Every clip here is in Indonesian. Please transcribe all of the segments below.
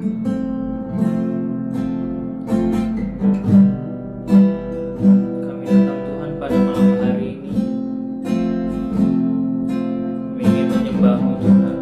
Kami datang Tuhan pada malam hari ini, kami ingin menyembah-Mu Tuhan.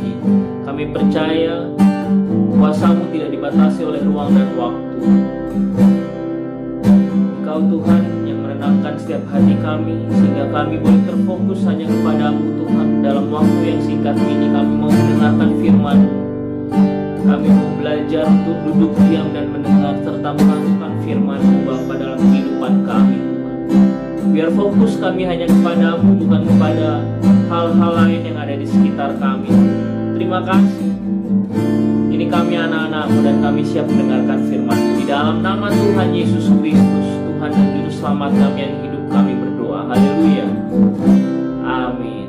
janji. Kami percaya kuasa-Mu tidak dibatasi oleh ruang dan waktu. Engkau Tuhan yang merenangkan setiap hati kami, sehingga kami boleh terfokus hanya kepadamu Tuhan. Dalam waktu yang singkat ini kami mau mendengarkan firman-Mu. Kami mau belajar untuk duduk diam dan mendengar serta melakukan firman-Mu Bapa dalam kehidupan kami Tuhan. Biar fokus kami hanya kepadamu, bukan kepada hal-hal lain yang ada di sekitar kami. Terima kasih. Ini kami anak-anak-Mu dan kami siap mendengarkan firman-Mu. Di dalam nama Tuhan Yesus Kristus, Tuhan dan Juru Selamat kami yang hidup, kami berdoa. Haleluya. Amin.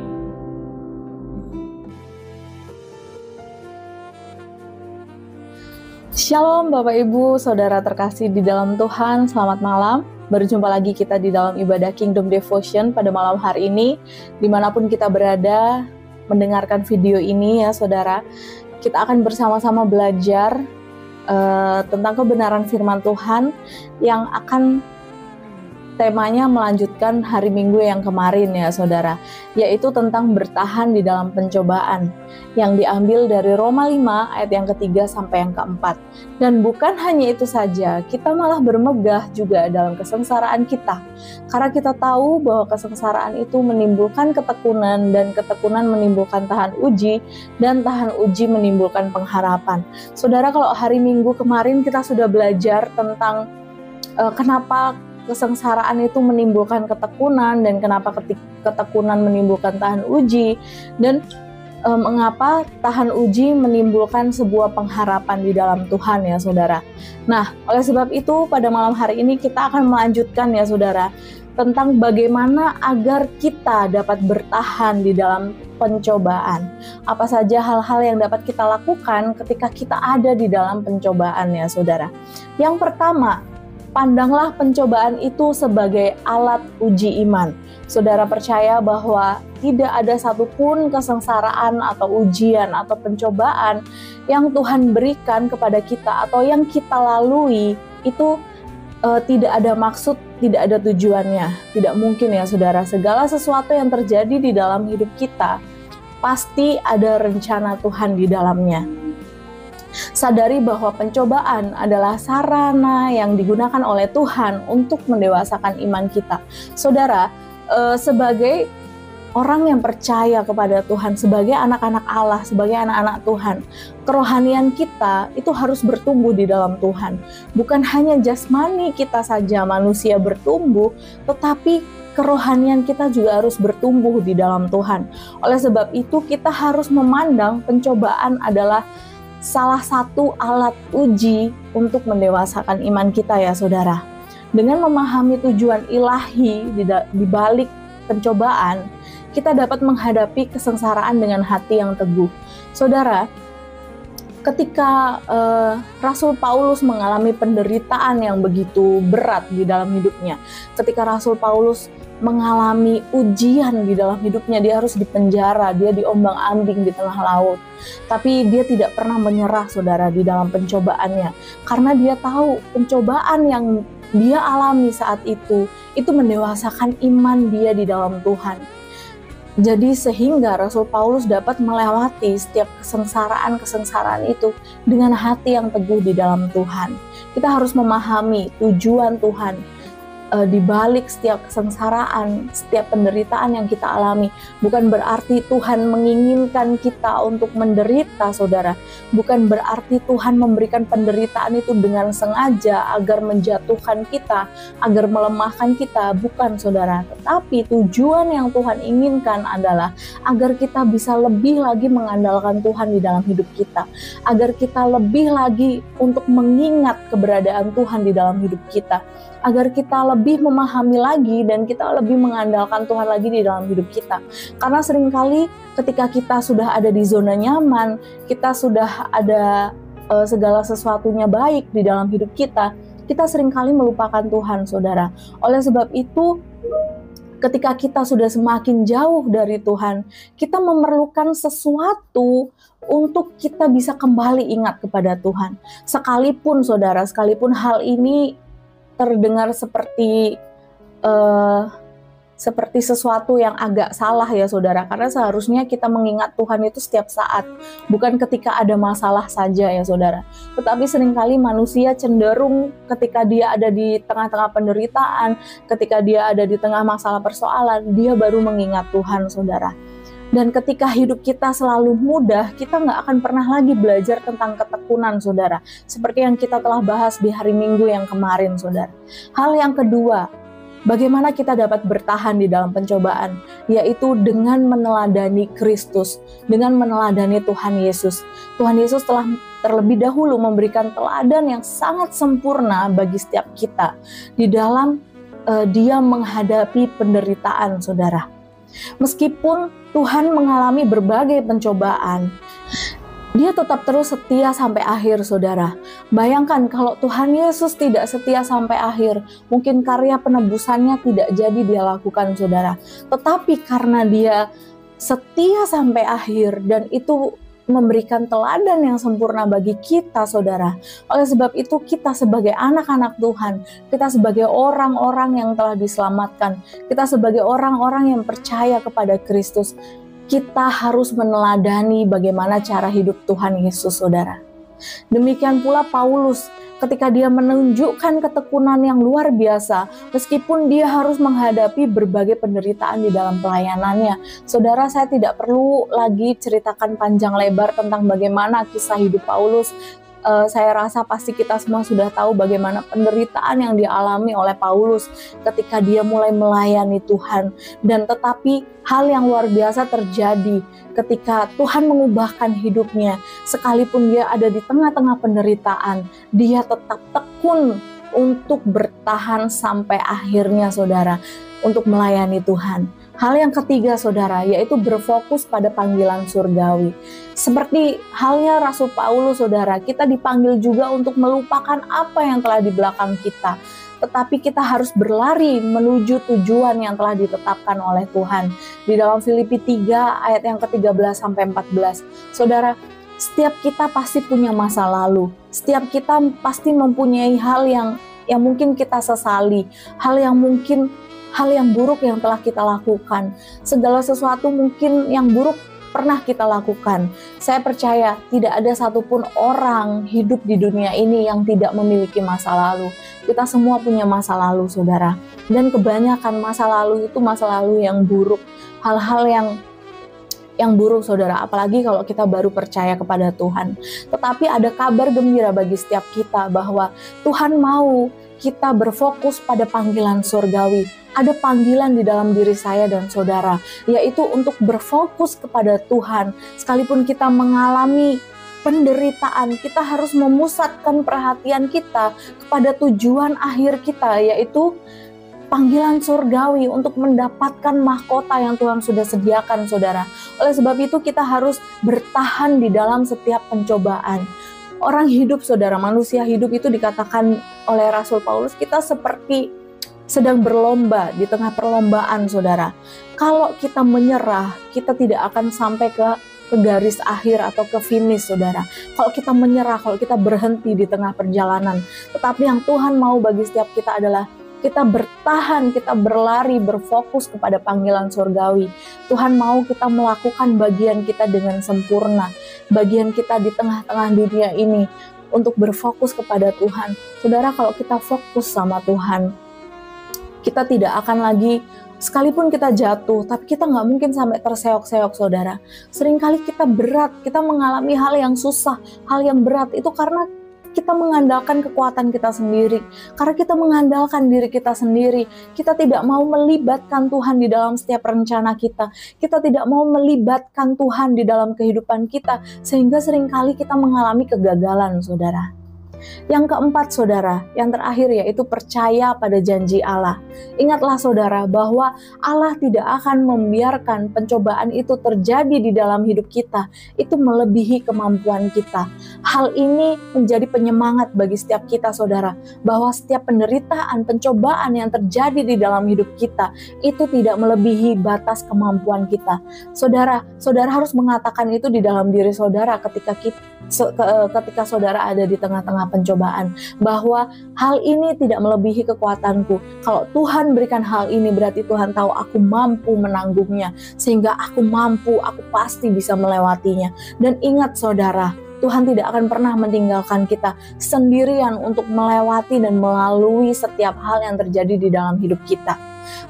Shalom Bapak Ibu, Saudara terkasih di dalam Tuhan, selamat malam. Berjumpa lagi kita di dalam ibadah Kingdom Devotion pada malam hari ini. Dimanapun kita berada, mendengarkan video ini ya Saudara, kita akan bersama-sama belajar tentang kebenaran firman Tuhan yang akan temanya melanjutkan hari Minggu yang kemarin ya Saudara, yaitu tentang bertahan di dalam pencobaan yang diambil dari Roma 5 ayat yang ketiga sampai yang keempat. Dan bukan hanya itu saja, kita malah bermegah juga dalam kesengsaraan kita, karena kita tahu bahwa kesengsaraan itu menimbulkan ketekunan, dan ketekunan menimbulkan tahan uji, dan tahan uji menimbulkan pengharapan. Saudara, kalau hari Minggu kemarin kita sudah belajar tentang kenapa kesengsaraan itu menimbulkan ketekunan, dan kenapa ketekunan menimbulkan tahan uji, dan mengapa tahan uji menimbulkan sebuah pengharapan di dalam Tuhan ya Saudara. Nah, oleh sebab itu pada malam hari ini kita akan melanjutkan ya Saudara tentang bagaimana agar kita dapat bertahan di dalam pencobaan. Apa saja hal-hal yang dapat kita lakukan ketika kita ada di dalam pencobaan ya Saudara. Yang pertama, pandanglah pencobaan itu sebagai alat uji iman. Saudara percaya bahwa tidak ada satupun kesengsaraan atau ujian atau pencobaan yang Tuhan berikan kepada kita atau yang kita lalui itu tidak ada maksud, tidak ada tujuannya. Tidak mungkin ya Saudara, segala sesuatu yang terjadi di dalam hidup kita pasti ada rencana Tuhan di dalamnya. Sadari bahwa pencobaan adalah sarana yang digunakan oleh Tuhan untuk mendewasakan iman kita. Saudara, sebagai orang yang percaya kepada Tuhan, sebagai anak-anak Allah, sebagai anak-anak Tuhan, kerohanian kita itu harus bertumbuh di dalam Tuhan. Bukan hanya jasmani kita saja manusia bertumbuh, tetapi kerohanian kita juga harus bertumbuh di dalam Tuhan. Oleh sebab itu kita harus memandang pencobaan adalah salah satu alat uji untuk mendewasakan iman kita ya Saudara. Dengan memahami tujuan ilahi di balik pencobaan, kita dapat menghadapi kesengsaraan dengan hati yang teguh. Saudara, ketika Rasul Paulus mengalami penderitaan yang begitu berat di dalam hidupnya, ketika Rasul Paulus mengalami ujian di dalam hidupnya, dia harus dipenjara, dia diombang-ambing di tengah laut. Tapi dia tidak pernah menyerah Saudara di dalam pencobaannya, karena dia tahu pencobaan yang dia alami saat itu mendewasakan iman dia di dalam Tuhan. Jadi sehingga Rasul Paulus dapat melewati setiap kesengsaraan itu dengan hati yang teguh di dalam Tuhan. Kita harus memahami tujuan Tuhan di balik setiap kesengsaraan, setiap penderitaan yang kita alami. Bukan berarti Tuhan menginginkan kita untuk menderita, Saudara. Bukan berarti Tuhan memberikan penderitaan itu dengan sengaja agar menjatuhkan kita, agar melemahkan kita. Bukan, Saudara. Tetapi tujuan yang Tuhan inginkan adalah agar kita bisa lebih lagi mengandalkan Tuhan di dalam hidup kita. Agar kita lebih lagi untuk mengingat keberadaan Tuhan di dalam hidup kita. Agar kita lebih memahami lagi dan kita lebih mengandalkan Tuhan lagi di dalam hidup kita. Karena seringkali ketika kita sudah ada di zona nyaman, kita sudah ada segala sesuatunya baik di dalam hidup kita seringkali melupakan Tuhan, Saudara. Oleh sebab itu, ketika kita sudah semakin jauh dari Tuhan, kita memerlukan sesuatu untuk kita bisa kembali ingat kepada Tuhan. Sekalipun, Saudara, sekalipun hal ini terdengar seperti seperti sesuatu yang agak salah ya saudara, karena seharusnya kita mengingat Tuhan itu setiap saat, bukan ketika ada masalah saja ya saudara. Tetapi seringkali manusia cenderung ketika dia ada di tengah-tengah penderitaan, ketika dia ada di tengah masalah persoalan, dia baru mengingat Tuhan saudara. Dan ketika hidup kita selalu mudah, kita nggak akan pernah lagi belajar tentang ketekunan saudara, seperti yang kita telah bahas di hari Minggu yang kemarin saudara. Hal yang kedua, bagaimana kita dapat bertahan di dalam pencobaan, yaitu dengan meneladani Kristus, dengan meneladani Tuhan Yesus. Tuhan Yesus telah terlebih dahulu memberikan teladan yang sangat sempurna bagi setiap kita di dalam dia menghadapi penderitaan saudara. Meskipun Tuhan mengalami berbagai pencobaan, dia tetap terus setia sampai akhir saudara. Bayangkan kalau Tuhan Yesus tidak setia sampai akhir, mungkin karya penebusannya tidak jadi dia lakukan saudara. Tetapi karena dia setia sampai akhir dan itu memberikan teladan yang sempurna bagi kita saudara. Oleh sebab itu kita sebagai anak-anak Tuhan, kita sebagai orang-orang yang telah diselamatkan, kita sebagai orang-orang yang percaya kepada Kristus, kita harus meneladani bagaimana cara hidup Tuhan Yesus saudara. Demikian pula Paulus ketika dia menunjukkan ketekunan yang luar biasa, meskipun dia harus menghadapi berbagai penderitaan di dalam pelayanannya. Saudara, saya tidak perlu lagi ceritakan panjang lebar tentang bagaimana kisah hidup Paulus. Saya rasa pasti kita semua sudah tahu bagaimana penderitaan yang dialami oleh Paulus ketika dia mulai melayani Tuhan. Dan tetapi hal yang luar biasa terjadi ketika Tuhan mengubahkan hidupnya. Sekalipun dia ada di tengah-tengah penderitaan, dia tetap tekun untuk bertahan sampai akhirnya saudara, untuk melayani Tuhan. Hal yang ketiga saudara, yaitu berfokus pada panggilan surgawi. Seperti halnya Rasul Paulus saudara, kita dipanggil juga untuk melupakan apa yang telah di belakang kita. Tetapi kita harus berlari menuju tujuan yang telah ditetapkan oleh Tuhan. Di dalam Filipi 3 ayat yang ke-13-14. Saudara, setiap kita pasti punya masa lalu. Setiap kita pasti mempunyai hal yang mungkin kita sesali. Hal yang buruk yang telah kita lakukan. Segala sesuatu mungkin yang buruk pernah kita lakukan. Saya percaya tidak ada satupun orang hidup di dunia ini yang tidak memiliki masa lalu. Kita semua punya masa lalu saudara. Dan kebanyakan masa lalu itu masa lalu yang buruk. Hal-hal yang buruk saudara, apalagi kalau kita baru percaya kepada Tuhan. Tetapi ada kabar gembira bagi setiap kita bahwa Tuhan mau kita berfokus pada panggilan surgawi. Ada panggilan di dalam diri saya dan saudara, yaitu untuk berfokus kepada Tuhan. Sekalipun kita mengalami penderitaan, kita harus memusatkan perhatian kita kepada tujuan akhir kita, yaitu panggilan surgawi untuk mendapatkan mahkota yang Tuhan sudah sediakan saudara. Oleh sebab itu kita harus bertahan di dalam setiap pencobaan. Orang hidup saudara, manusia hidup itu dikatakan oleh Rasul Paulus, kita seperti sedang berlomba di tengah perlombaan saudara. Kalau kita menyerah, kita tidak akan sampai ke garis akhir atau ke finish saudara. Kalau kita menyerah, kalau kita berhenti di tengah perjalanan. Tetapi yang Tuhan mau bagi setiap kita adalah kita bertahan, kita berlari, berfokus kepada panggilan surgawi. Tuhan mau kita melakukan bagian kita dengan sempurna. Bagian kita di tengah-tengah dunia ini untuk berfokus kepada Tuhan. Saudara, kalau kita fokus sama Tuhan, kita tidak akan lagi, sekalipun kita jatuh, tapi kita nggak mungkin sampai terseok-seok saudara. Seringkali kita berat, kita mengalami hal yang susah, hal yang berat, itu karena kita mengandalkan kekuatan kita sendiri. Karena kita mengandalkan diri kita sendiri, kita tidak mau melibatkan Tuhan di dalam setiap rencana kita. Kita tidak mau melibatkan Tuhan di dalam kehidupan kita, sehingga seringkali kita mengalami kegagalan saudara. Yang keempat saudara, yang terakhir yaitu percaya pada janji Allah. Ingatlah saudara bahwa Allah tidak akan membiarkan pencobaan itu terjadi di dalam hidup kita. Itu melebihi kemampuan kita. Hal ini menjadi penyemangat bagi setiap kita saudara, bahwa setiap penderitaan, pencobaan yang terjadi di dalam hidup kita itu tidak melebihi batas kemampuan kita. Saudara harus mengatakan itu di dalam diri saudara ketika saudara ada di tengah-tengah tengah pencobaan, bahwa hal ini tidak melebihi kekuatanku. Kalau Tuhan berikan hal ini, berarti Tuhan tahu aku mampu menanggungnya, sehingga aku pasti bisa melewatinya. Dan ingat saudara, Tuhan tidak akan pernah meninggalkan kita sendirian untuk melewati dan melalui setiap hal yang terjadi di dalam hidup kita.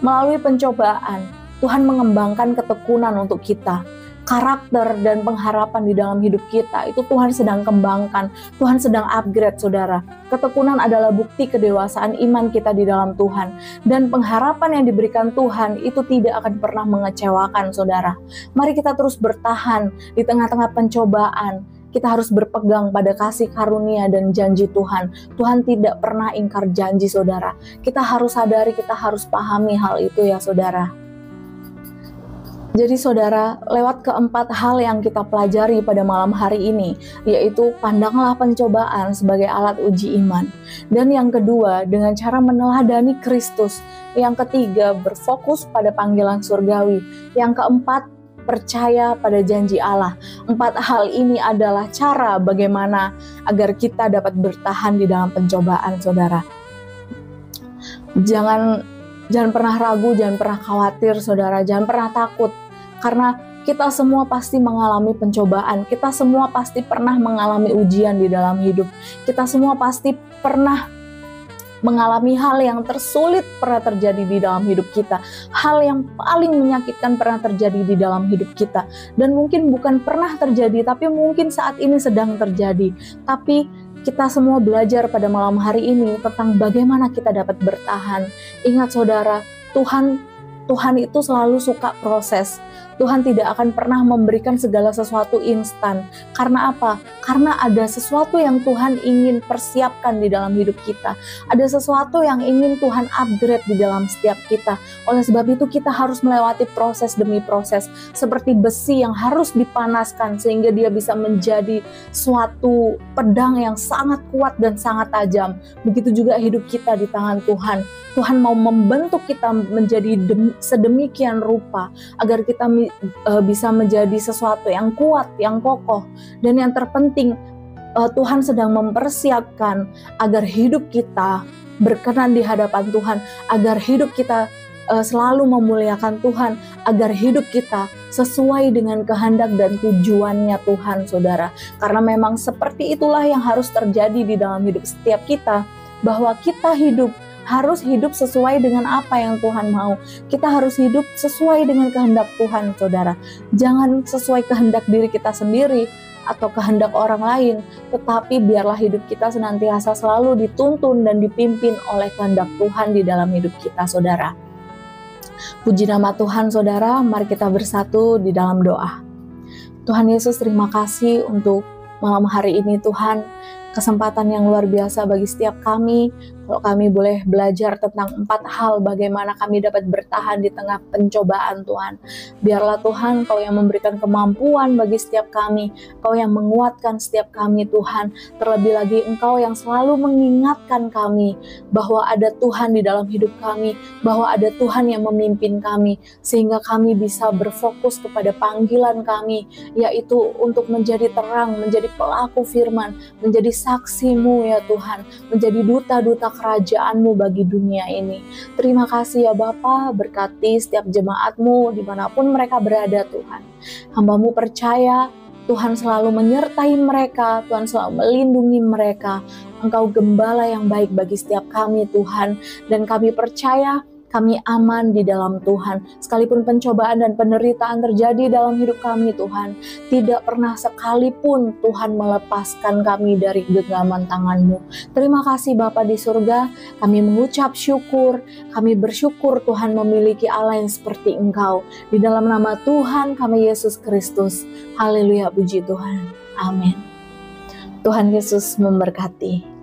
Melalui pencobaan, Tuhan mengembangkan ketekunan untuk kita. Karakter dan pengharapan di dalam hidup kita itu Tuhan sedang kembangkan, Tuhan sedang upgrade saudara. Ketekunan adalah bukti kedewasaan iman kita di dalam Tuhan, dan pengharapan yang diberikan Tuhan itu tidak akan pernah mengecewakan saudara. Mari kita terus bertahan di tengah-tengah pencobaan. Kita harus berpegang pada kasih karunia dan janji Tuhan. Tuhan tidak pernah ingkar janji saudara. Kita harus sadari, kita harus pahami hal itu ya saudara. Jadi saudara, lewat keempat hal yang kita pelajari pada malam hari ini, yaitu pandanglah pencobaan sebagai alat uji iman. Dan yang kedua, dengan cara meneladani Kristus. Yang ketiga, berfokus pada panggilan surgawi. Yang keempat, percaya pada janji Allah. 4 hal ini adalah cara bagaimana agar kita dapat bertahan di dalam pencobaan saudara. Jangan pernah ragu, jangan pernah khawatir saudara, jangan pernah takut. Karena kita semua pasti mengalami pencobaan, kita semua pasti pernah mengalami ujian di dalam hidup, kita semua pasti pernah mengalami hal yang tersulit pernah terjadi di dalam hidup kita, hal yang paling menyakitkan pernah terjadi di dalam hidup kita, dan mungkin bukan pernah terjadi, tapi mungkin saat ini sedang terjadi. Tapi kita semua belajar pada malam hari ini tentang bagaimana kita dapat bertahan. Ingat saudara, Tuhan itu selalu suka proses. Tuhan tidak akan pernah memberikan segala sesuatu instan. Karena apa? Karena ada sesuatu yang Tuhan ingin persiapkan di dalam hidup kita. Ada sesuatu yang ingin Tuhan upgrade di dalam setiap kita. Oleh sebab itu kita harus melewati proses demi proses. Seperti besi yang harus dipanaskan sehingga dia bisa menjadi suatu pedang yang sangat kuat dan sangat tajam. Begitu juga hidup kita di tangan Tuhan. Tuhan mau membentuk kita menjadi sedemikian rupa agar kita bisa menjadi sesuatu yang kuat, yang kokoh. Dan yang terpenting, Tuhan sedang mempersiapkan agar hidup kita berkenan di hadapan Tuhan, agar hidup kita selalu memuliakan Tuhan, agar hidup kita sesuai dengan kehendak dan tujuannya Tuhan saudara. Karena memang seperti itulah yang harus terjadi di dalam hidup setiap kita, bahwa kita harus hidup sesuai dengan apa yang Tuhan mau. Kita harus hidup sesuai dengan kehendak Tuhan, saudara. Jangan sesuai kehendak diri kita sendiri atau kehendak orang lain, tetapi biarlah hidup kita senantiasa selalu dituntun dan dipimpin oleh kehendak Tuhan di dalam hidup kita, saudara. Puji nama Tuhan, saudara. Mari kita bersatu di dalam doa. Tuhan Yesus, terima kasih untuk malam hari ini, Tuhan. Kesempatan yang luar biasa bagi setiap kami, kalau kami boleh belajar tentang 4 hal bagaimana kami dapat bertahan di tengah pencobaan Tuhan. Biarlah Tuhan Kau yang memberikan kemampuan bagi setiap kami, Kau yang menguatkan setiap kami Tuhan. Terlebih lagi Engkau yang selalu mengingatkan kami bahwa ada Tuhan di dalam hidup kami, bahwa ada Tuhan yang memimpin kami, sehingga kami bisa berfokus kepada panggilan kami, yaitu untuk menjadi terang, menjadi pelaku firman, menjadi saksi-Mu ya Tuhan, menjadi duta-duta kerajaan-Mu bagi dunia ini. Terima kasih ya Bapa, berkati setiap jemaat-Mu dimanapun mereka berada Tuhan. Hamba-Mu percaya Tuhan selalu menyertai mereka, Tuhan selalu melindungi mereka. Engkau gembala yang baik bagi setiap kami Tuhan, dan kami percaya kami aman di dalam Tuhan. Sekalipun pencobaan dan penderitaan terjadi dalam hidup kami Tuhan, tidak pernah sekalipun Tuhan melepaskan kami dari genggaman tangan-Mu. Terima kasih Bapa di surga, kami mengucap syukur, kami bersyukur Tuhan memiliki Allah yang seperti Engkau. Di dalam nama Tuhan kami Yesus Kristus. Haleluya, puji Tuhan. Amin. Tuhan Yesus memberkati.